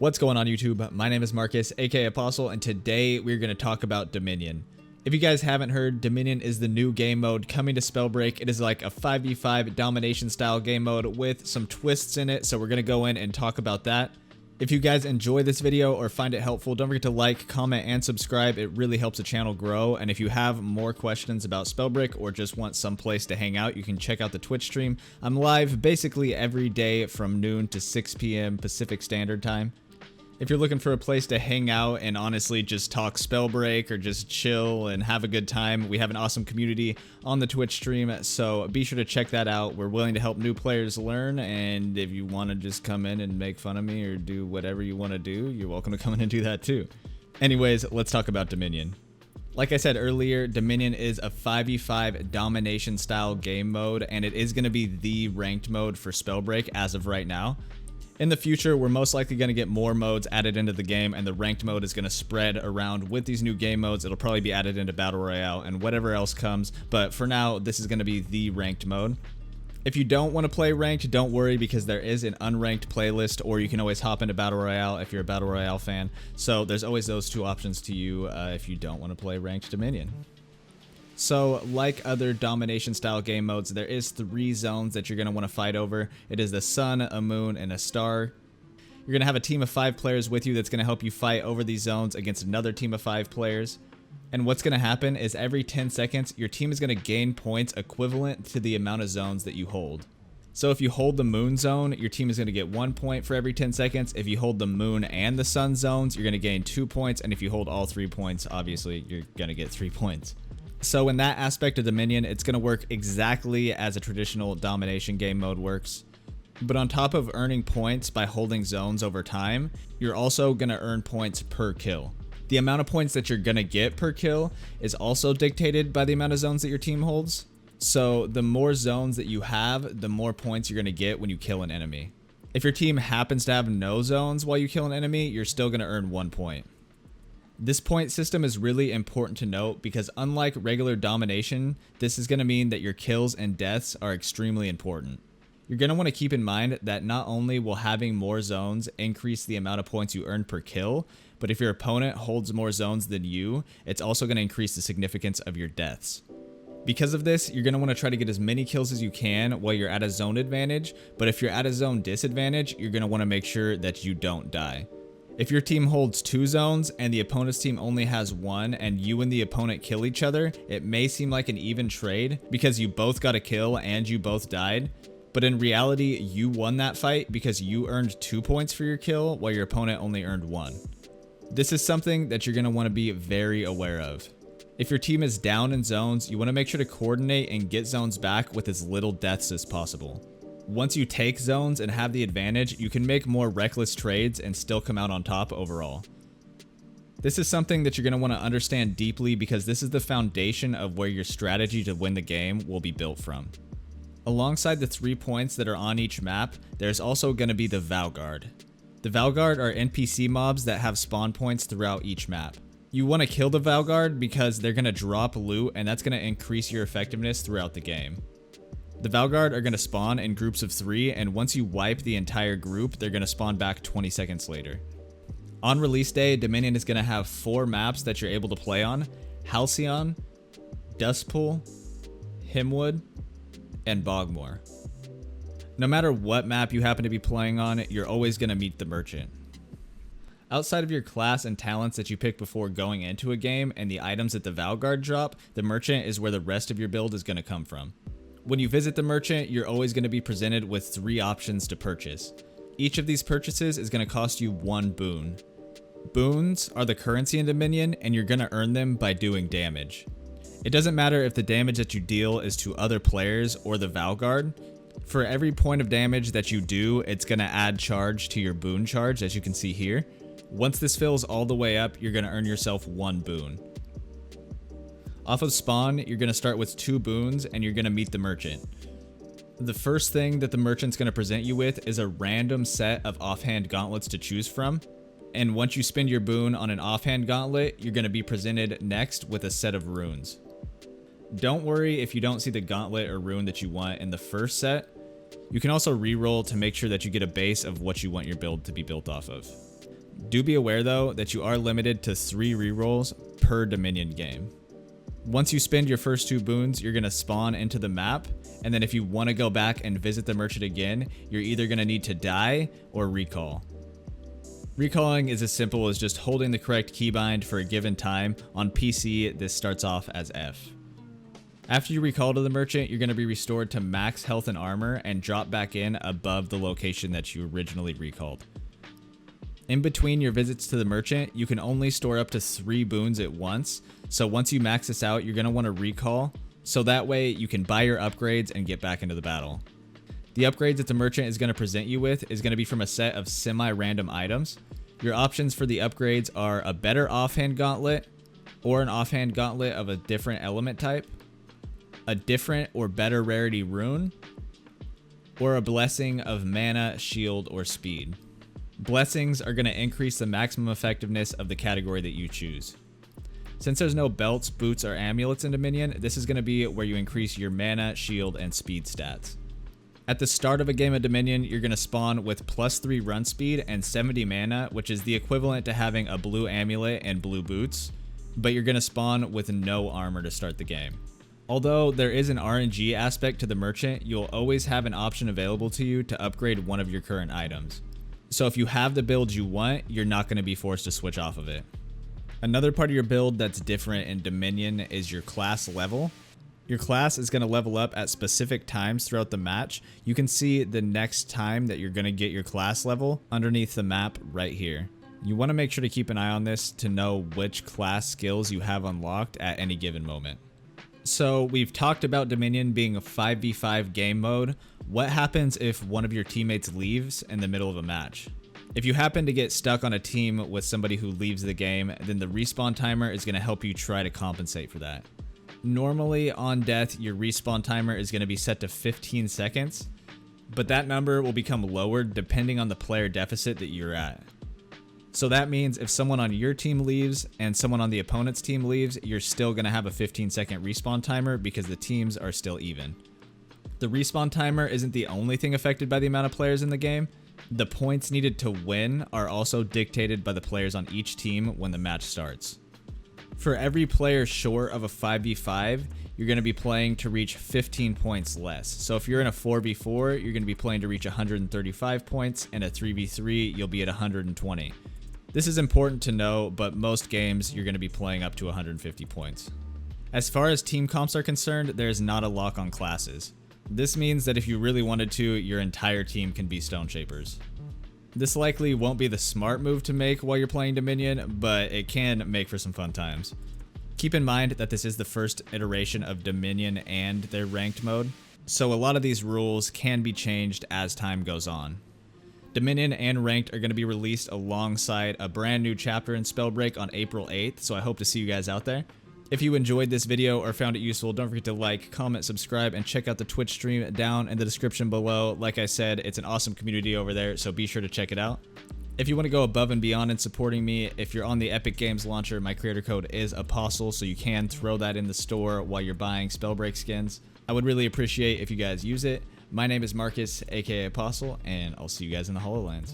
What's going on YouTube? My name is Marcus, aka Apostle, and today we're going to talk about Dominion. If you guys haven't heard, Dominion is the new game mode coming to Spellbreak. It is like a 5v5 domination style game mode with some twists in it, so we're going to go in and talk about that. If you guys enjoy this video or find it helpful, don't forget to like, comment, and subscribe. It really helps the channel grow. And if you have more questions about Spellbreak or just want some place to hang out, you can check out the Twitch stream. I'm live basically every day from noon to 6 p.m. Pacific Standard Time. If you're looking for a place to hang out and honestly just talk Spellbreak or just chill and have a good time, we have an awesome community on the Twitch stream, so be sure to check that out. We're willing to help new players learn, and if you want to just come in and make fun of me or do whatever you want to do, you're welcome to come in and do that too. Anyways, let's talk about Dominion. Like I said earlier, Dominion is a 5v5 domination style game mode, and it is going to be the ranked mode for Spellbreak as of right now. In the future, we're most likely going to get more modes added into the game, and the ranked mode is going to spread around with these new game modes. It'll probably be added into Battle Royale and whatever else comes, but for now, this is going to be the ranked mode. If you don't want to play ranked, don't worry, because there is an unranked playlist, or you can always hop into Battle Royale if you're a Battle Royale fan. So there's always those two options to you if you don't want to play ranked Dominion. So, like other domination style game modes, there is 3 zones that you're going to want to fight over. It is the sun, a moon, and a star. You're going to have a team of 5 players with you that's going to help you fight over these zones against another team of 5 players. And what's going to happen is every 10 seconds, your team is going to gain points equivalent to the amount of zones that you hold. So if you hold the moon zone, your team is going to get 1 point for every 10 seconds. If you hold the moon and the sun zones, you're going to gain 2 points. And if you hold all 3 points, obviously, you're going to get 3 points. So in that aspect of Dominion, it's going to work exactly as a traditional domination game mode works. But on top of earning points by holding zones over time, you're also going to earn points per kill. The amount of points that you're going to get per kill is also dictated by the amount of zones that your team holds. So the more zones that you have, the more points you're going to get when you kill an enemy. If your team happens to have no zones while you kill an enemy, you're still going to earn 1 point. This point system is really important to note because unlike regular domination, this is going to mean that your kills and deaths are extremely important. You're going to want to keep in mind that not only will having more zones increase the amount of points you earn per kill, but if your opponent holds more zones than you, it's also going to increase the significance of your deaths. Because of this, you're going to want to try to get as many kills as you can while you're at a zone advantage, but if you're at a zone disadvantage, you're going to want to make sure that you don't die. If your team holds 2 zones and the opponent's team only has 1 and you and the opponent kill each other, it may seem like an even trade because you both got a kill and you both died. But in reality, you won that fight because you earned 2 points for your kill while your opponent only earned 1. This is something that you're going to want to be very aware of. If your team is down in zones, you want to make sure to coordinate and get zones back with as little deaths as possible. Once you take zones and have the advantage, you can make more reckless trades and still come out on top overall. This is something that you're going to want to understand deeply because this is the foundation of where your strategy to win the game will be built from. Alongside the 3 points that are on each map, there's also going to be the Valguard. The Valguard are NPC mobs that have spawn points throughout each map. You want to kill the Valguard because they're going to drop loot, and that's going to increase your effectiveness throughout the game. The Valguard are going to spawn in groups of 3, and once you wipe the entire group, they're going to spawn back 20 seconds later. On release day, Dominion is going to have 4 maps that you're able to play on: Halcyon, Dustpool, Hymwood, and Bogmore. No matter what map you happen to be playing on, you're always going to meet the merchant. Outside of your class and talents that you pick before going into a game and the items that the Valguard drop, the merchant is where the rest of your build is going to come from. When you visit the merchant, you're always going to be presented with 3 options to purchase. Each of these purchases is going to cost you 1 boon. Boons are the currency in Dominion, and you're going to earn them by doing damage. It doesn't matter if the damage that you deal is to other players or the Valguard. For every point of damage that you do, it's going to add charge to your boon charge, as you can see here. Once this fills all the way up, you're going to earn yourself 1 boon. Off of spawn, you're going to start with 2 boons and you're going to meet the merchant. The first thing that the merchant's going to present you with is a random set of offhand gauntlets to choose from. And once you spend your boon on an offhand gauntlet, you're going to be presented next with a set of runes. Don't worry if you don't see the gauntlet or rune that you want in the first set. You can also reroll to make sure that you get a base of what you want your build to be built off of. Do be aware though that you are limited to 3 rerolls per Dominion game. Once you spend your first 2 boons, you're going to spawn into the map, and then if you want to go back and visit the merchant again, you're either going to need to die or recall. Recalling is as simple as just holding the correct keybind for a given time. On PC, this starts off as F. After you recall to the merchant, you're going to be restored to max health and armor and drop back in above the location that you originally recalled. In between your visits to the merchant, you can only store up to 3 boons at once, so once you max this out, you're going to want to recall, so that way you can buy your upgrades and get back into the battle. The upgrades that the merchant is going to present you with is going to be from a set of semi-random items. Your options for the upgrades are a better offhand gauntlet, or an offhand gauntlet of a different element type, a different or better rarity rune, or a blessing of mana, shield, or speed. Blessings are going to increase the maximum effectiveness of the category that you choose. Since there's no belts, boots, or amulets in Dominion, this is going to be where you increase your mana, shield, and speed stats. At the start of a game of Dominion, you're going to spawn with +3 run speed and 70 mana, which is the equivalent to having a blue amulet and blue boots, but you're going to spawn with no armor to start the game. Although there is an RNG aspect to the merchant, you'll always have an option available to you to upgrade one of your current items. So if you have the build you want, you're not going to be forced to switch off of it. Another part of your build that's different in Dominion is your class level. Your class is going to level up at specific times throughout the match. You can see the next time that you're going to get your class level underneath the map right here. You want to make sure to keep an eye on this to know which class skills you have unlocked at any given moment. So we've talked about Dominion being a 5v5 game mode. What happens if one of your teammates leaves in the middle of a match? If you happen to get stuck on a team with somebody who leaves the game, then the respawn timer is going to help you try to compensate for that. Normally on death, your respawn timer is going to be set to 15 seconds, but that number will become lowered depending on the player deficit that you're at. So that means if someone on your team leaves and someone on the opponent's team leaves, you're still going to have a 15-second respawn timer because the teams are still even. The respawn timer isn't the only thing affected by the amount of players in the game. The points needed to win are also dictated by the players on each team when the match starts. For every player short of a 5v5, you're going to be playing to reach 15 points less. So if you're in a 4v4, you're going to be playing to reach 135 points, and a 3v3, you'll be at 120. This is important to know, but most games you're going to be playing up to 150 points. As far as team comps are concerned, there's not a lock on classes. This means that if you really wanted to, your entire team can be Stone Shapers. This likely won't be the smart move to make while you're playing Dominion, but it can make for some fun times. Keep in mind that this is the first iteration of Dominion and their ranked mode, so a lot of these rules can be changed as time goes on. Dominion and Ranked are going to be released alongside a brand new chapter in Spellbreak on April 8th, so I hope to see you guys out there. If you enjoyed this video or found it useful, don't forget to like, comment, subscribe, and check out the Twitch stream down in the description below. Like I said, it's an awesome community over there, so be sure to check it out. If you want to go above and beyond in supporting me, if you're on the Epic Games launcher, my creator code is Apostle, so you can throw that in the store while you're buying Spellbreak skins. I would really appreciate if you guys use it. My name is Marcus, aka Apostle, and I'll see you guys in the HoloLens.